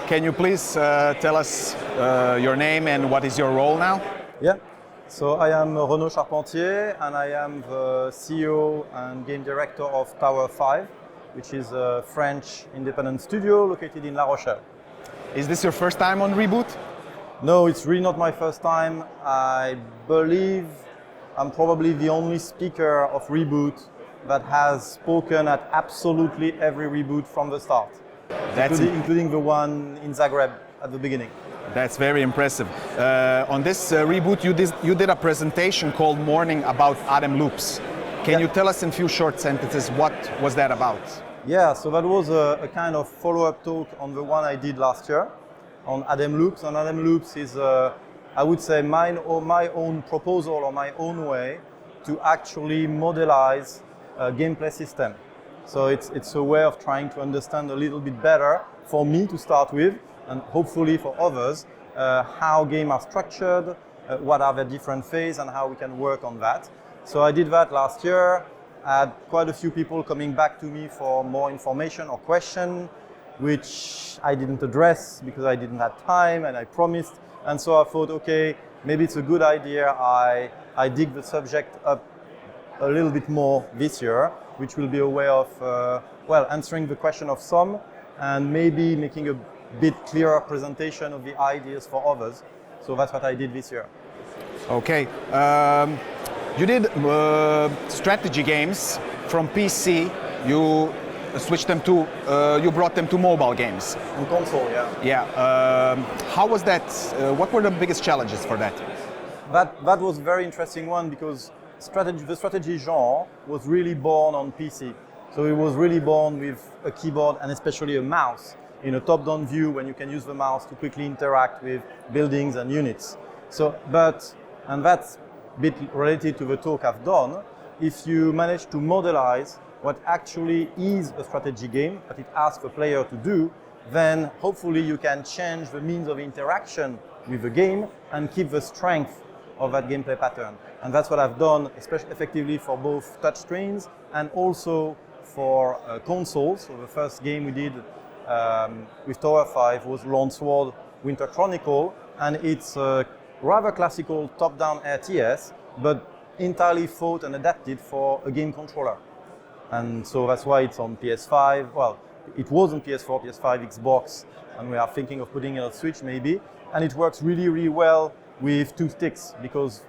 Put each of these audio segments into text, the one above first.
Can you please tell us your name and what is your role now? Yeah, so I am Renaud Charpentier and I am the CEO and game director of Tower 5, which is a French independent studio located in La Rochelle. Is this your first time on Reboot? No, it's really not my first time. I believe I'm probably the only speaker of Reboot that has spoken at absolutely every Reboot from the start, including the one in Zagreb at the beginning. That's very impressive. On this Reboot, you did a presentation called Morning about Adam loops. Can you tell us in a few short sentences what was that about? Yeah, so that was a kind of follow-up talk on the one I did last year on Adam loops. And Adam loops is, I would say, my own proposal or my own way to actually modelize a gameplay system. So it's a way of trying to understand a little bit better, for me to start with, and hopefully for others, how games are structured, what are the different phases, and how we can work on that. So I did that last year. I had quite a few people coming back to me for more information or question, which I didn't address because I didn't have time and I promised. And so I thought, okay, maybe it's a good idea I dig the subject up a little bit more this year, which will be a way of, answering the question of some and maybe making a bit clearer presentation of the ideas for others. So that's what I did this year. Okay. You did strategy games from PC. You switched them to, you brought them to mobile games. On console, yeah. Yeah. How was that? What were the biggest challenges for that? That was a very interesting one because the strategy genre was really born on PC. So it was really born with a keyboard and especially a mouse in a top-down view when you can use the mouse to quickly interact with buildings and units. And that's a bit related to the talk I've done. If you manage to modelize what actually is a strategy game, what it asks the player to do, then hopefully you can change the means of interaction with the game and keep the strength of that gameplay pattern. And that's what I've done, especially effectively for both touchscreens and also for consoles. So the first game we did with Tower 5 was Longsword Winter Chronicle, and it's a rather classical top-down RTS, but entirely thought and adapted for a game controller. And so that's why it's on PS5. Well, it was on PS4, PS5, Xbox, and we are thinking of putting it on Switch maybe. And it works really, really well with two sticks, because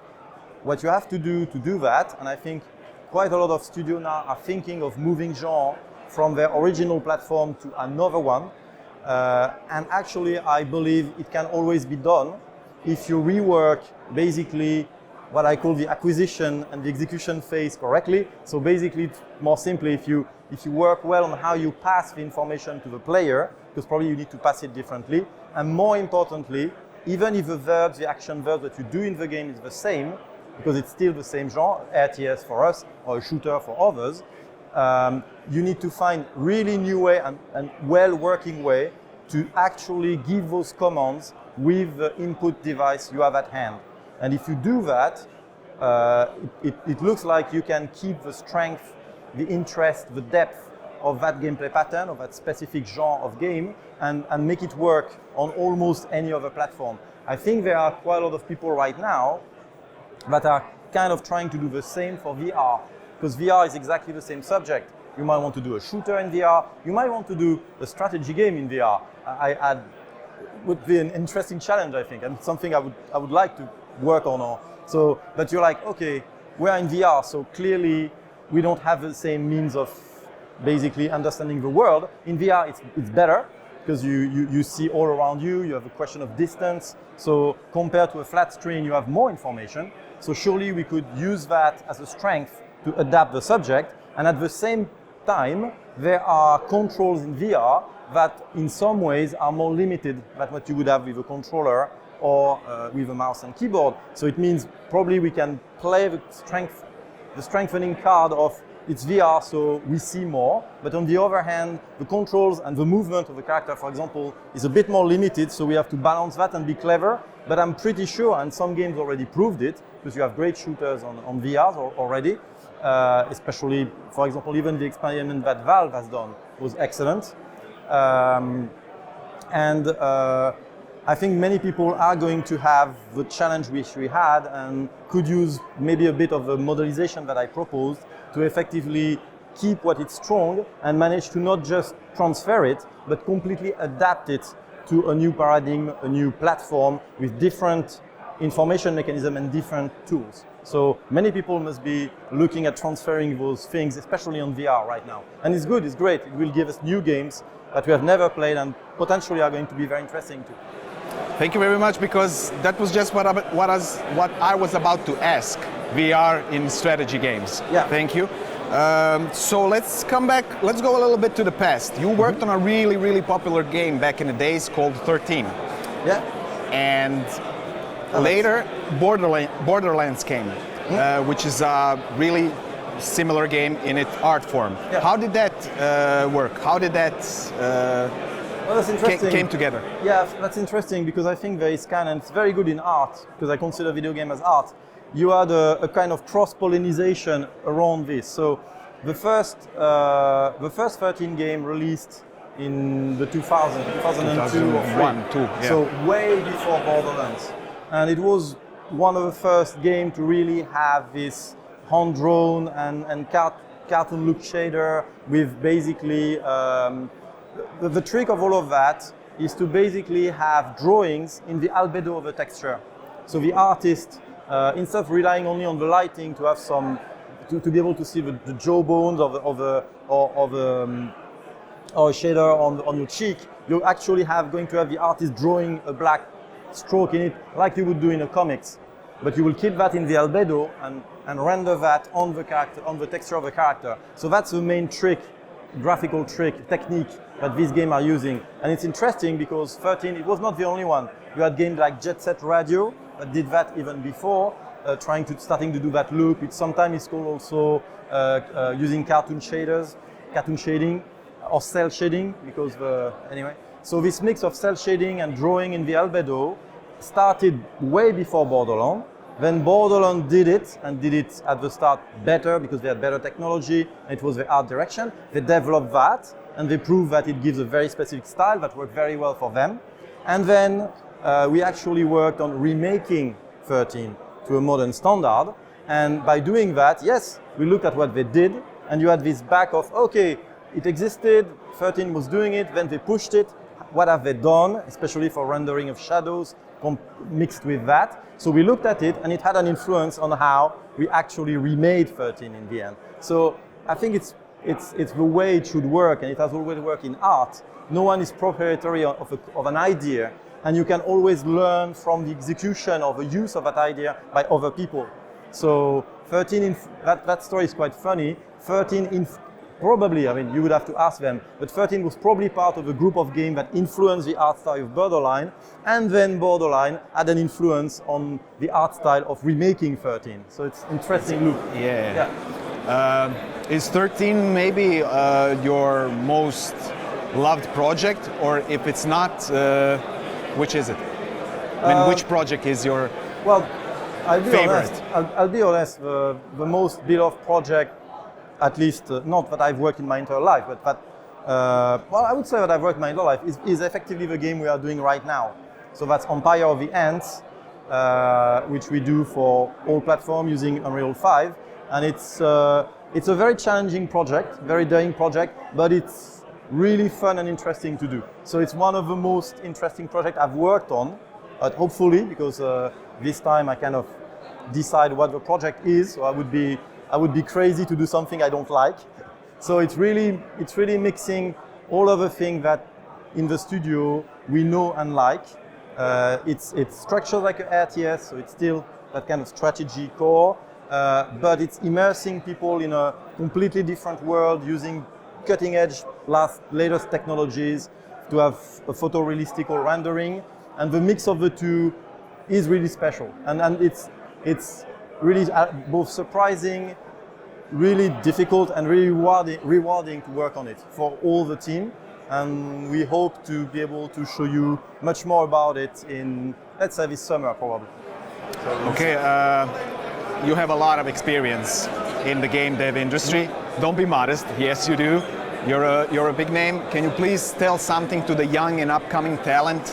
what you have to do that, and I think quite a lot of studios now are thinking of moving genre from their original platform to another one. And actually, I believe it can always be done if you rework basically what I call the acquisition and the execution phase correctly. So basically, more simply, if you work well on how you pass the information to the player, because probably you need to pass it differently, and more importantly, even if the verbs, the action verbs that you do in the game is the same, because it's still the same genre, RTS for us, or a shooter for others, you need to find really new way and well-working way to actually give those commands with the input device you have at hand. And if you do that, it looks like you can keep the strength, the interest, the depth of that gameplay pattern, of that specific genre of game, and make it work on almost any other platform. I think there are quite a lot of people right now that are kind of trying to do the same for VR, because VR is exactly the same subject. You might want to do a shooter in VR, you might want to do a strategy game in VR. Would be an interesting challenge, I think, and something I would like to work on. So, but you're like, okay, we're in VR, so clearly we don't have the same means of basically understanding the world. In VR, it's better because you see all around you. You have a question of distance. So compared to a flat screen, you have more information. So surely we could use that as a strength to adapt the subject. And at the same time, there are controls in VR that in some ways are more limited than what you would have with a controller or with a mouse and keyboard. So it means probably we can play the strengthening card of it's VR, so we see more. But on the other hand, the controls and the movement of the character, for example, is a bit more limited, so we have to balance that and be clever. But I'm pretty sure, and some games already proved it, because you have great shooters on VRs already, especially, for example, even the experiment that Valve has done was excellent. And I think many people are going to have the challenge which we had and could use maybe a bit of the modelization that I proposed to effectively keep what is strong and manage to not just transfer it, but completely adapt it to a new paradigm, a new platform with different information mechanism and different tools. So many people must be looking at transferring those things, especially on VR right now. And it's good, it's great. It will give us new games that we have never played and potentially are going to be very interesting too. Thank you very much, because that was just what I was about to ask. VR in strategy games. Yeah. Thank you. So let's come back, let's go a little bit to the past. You worked on a really, really popular game back in the days called 13. Yeah. And later, Borderlands came, which is a really similar game in its art form. Yeah. How did that work? How did that Well, that's interesting. came together? Yeah, that's interesting because I think there is kind of, it's very good in art, because I consider video game as art. You had a kind of cross-pollination around this. So the first 13 game released in the 2002 or 3. Yeah. So way before Borderlands. And it was one of the first games to really have this hand-drawn and cartoon look shader with basically, the trick of all of that is to basically have drawings in the albedo of a texture. So the artist, instead of relying only on the lighting to have some, to be able to see the jawbones or a shader on your cheek, you're actually going to have the artist drawing a black stroke in it, like you would do in a comics. But you will keep that in the albedo and render that on the character, on the texture of the character. So that's the main trick, graphical trick, technique that these games are using. And it's interesting because 13, it was not the only one. You had games like Jet Set Radio that did that even before, starting to do that loop. It sometimes is called also using cartoon shading, or cell shading, because anyway. So this mix of cell shading and drawing in the albedo started way before Borderlands. Then Borderlands did it, and did it at the start better because they had better technology, and it was the art direction. They developed that, and they proved that it gives a very specific style that worked very well for them. And then we actually worked on remaking 13 to a modern standard. And by doing that, yes, we looked at what they did, and you had this back of, okay, it existed, 13 was doing it, then they pushed it. What have they done, especially for rendering of shadows mixed with that? So we looked at it, and it had an influence on how we actually remade 13 in the end. So I think it's the way it should work, and it has always worked in art. No one is proprietary of an idea, and you can always learn from the execution or the use of that idea by other people. So 13, that story is quite funny. 13 probably, I mean, you would have to ask them, but 13 was probably part of a group of games that influenced the art style of Borderlands, and then Borderlands had an influence on the art style of remaking 13. So it's interesting look. Yeah. Is 13 maybe your most loved project, or if it's not, which is it? I mean, which project is your favorite? I'll be honest, the most beloved project, at least not that I've worked in my entire life, but I would say that I've worked my entire life, is effectively the game we are doing right now. So that's Empire of the Ants, which we do for all platforms using Unreal 5. And it's a very challenging project, very daring project, but it's really fun and interesting to do. So it's one of the most interesting projects I've worked on, hopefully, because this time I kind of decide what the project is, so I would be crazy to do something I don't like. So it's really mixing all of the things that in the studio we know and like. It's structured like an RTS, so it's still that kind of strategy core, but it's immersing people in a completely different world using cutting-edge, latest technologies to have a photorealistic rendering, and the mix of the two is really special. And it's really both surprising, really difficult, and really rewarding to work on it for all the team. And we hope to be able to show you much more about it in, let's say, this summer probably. So okay, you have a lot of experience in the game dev industry. Don't be modest. Yes, you do. You're a big name. Can you please tell something to the young and upcoming talent?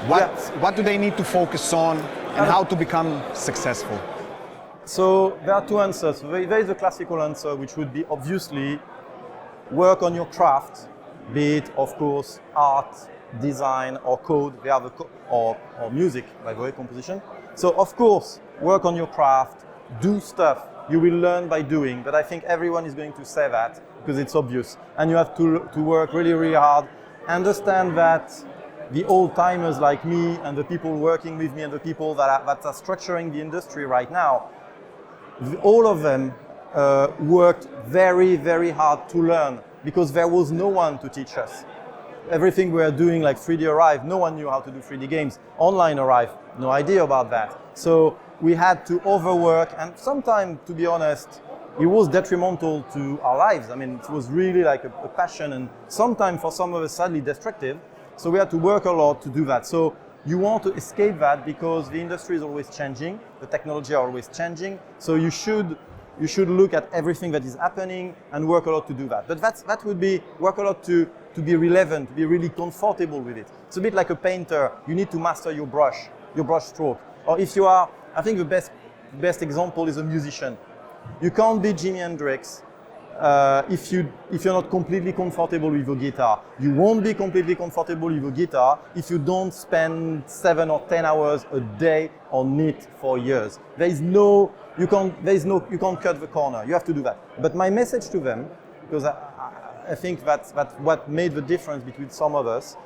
What do they need to focus on and how to become successful? So there are two answers. There is a classical answer, which would be obviously work on your craft, be it, of course, art, design, or code, or music, by the way, composition. So, of course, work on your craft, do stuff. You will learn by doing, but I think everyone is going to say that because it's obvious. And you have to work really, really hard. Understand that the old-timers like me and the people working with me and the people that are structuring the industry right now, all of them worked very, very hard to learn because there was no one to teach us. Everything we are doing, like 3D Arrive, no one knew how to do 3D games. Online Arrive, no idea about that. So we had to overwork, and sometimes, to be honest, it was detrimental to our lives. I mean, it was really like a passion, and sometimes for some of us, sadly destructive. So we had to work a lot to do that. So you want to escape that because the industry is always changing, the technology are always changing. So you should look at everything that is happening and work a lot to do that. But that would be work a lot to be relevant, to be really comfortable with it. It's a bit like a painter. You need to master your brush stroke. Or if you are, I think the best example is a musician. You can't be Jimi Hendrix if you're not completely comfortable with your guitar. You won't be completely comfortable with your guitar if you don't spend 7 or 10 hours a day on it for years. You can't cut the corner. You have to do that. But my message to them, because I think that's what made the difference between some of us,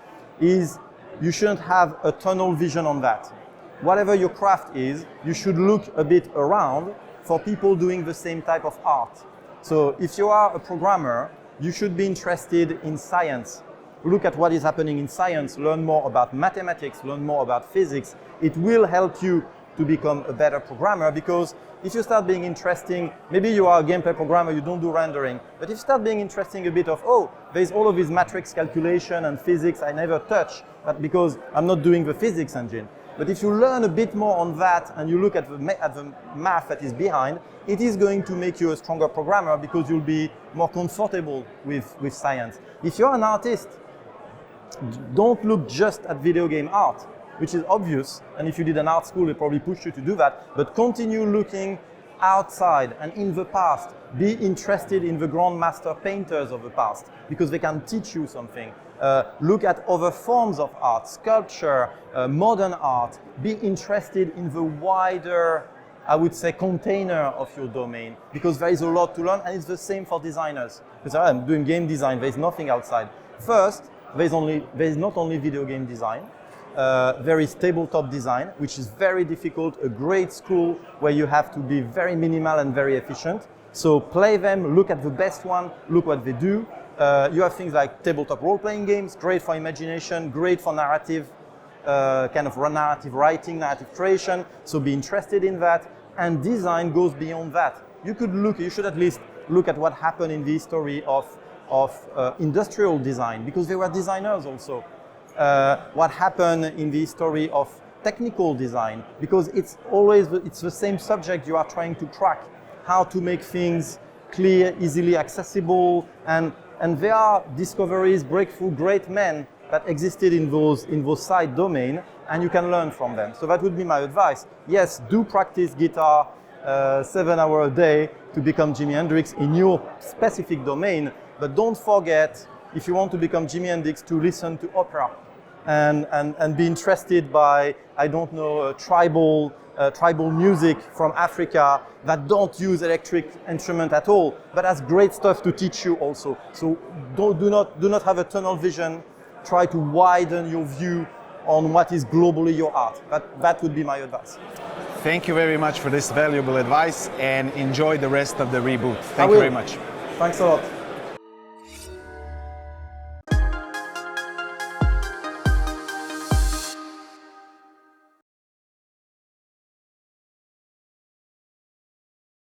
is you shouldn't have a tunnel vision on that. Whatever your craft is, you should look a bit around for people doing the same type of art. So if you are a programmer, you should be interested in science. Look at what is happening in science, learn more about mathematics, learn more about physics. It will help you to become a better programmer, because if you start being interesting, maybe you are a gameplay programmer, you don't do rendering, but if you start being interesting a bit of, oh, there's all of this matrix calculation and physics I never touch, but because I'm not doing the physics engine. But if you learn a bit more on that and you look at the math that is behind, it is going to make you a stronger programmer because you'll be more comfortable with science. If you're an artist, don't look just at video game art, which is obvious, and if you did an art school, they probably push you to do that, but continue looking outside and in the past. Be interested in the grandmaster painters of the past, because they can teach you something. Look at other forms of art, sculpture, modern art. Be interested in the wider, I would say, container of your domain, because there is a lot to learn, and it's the same for designers. Because I'm doing game design, there's nothing outside. First, there's not only video game design, there is tabletop design, which is very difficult, a great school where you have to be very minimal and very efficient. So play them, look at the best one, look what they do. You have things like tabletop role-playing games, great for imagination, great for narrative, kind of narrative writing, narrative creation. So be interested in that. And design goes beyond that. You should at least look at what happened in the history of industrial design, because they were designers also. What happened in the history of technical design, because it's the same subject you are trying to crack, how to make things clear, easily accessible, and there are discoveries, breakthrough, great men that existed in those side domain, and you can learn from them. So that would be my advice. Yes, do practice guitar 7 hours a day to become Jimi Hendrix in your specific domain, but don't forget, if you want to become Jimi Hendrix, to listen to opera and be interested by, I don't know, tribal music from Africa that don't use electric instrument at all, but has great stuff to teach you also. So do not have a tunnel vision. Try to widen your view on what is globally your art. That would be my advice. Thank you very much for this valuable advice, and enjoy the rest of the reboot. Thank you very much. Thanks a lot.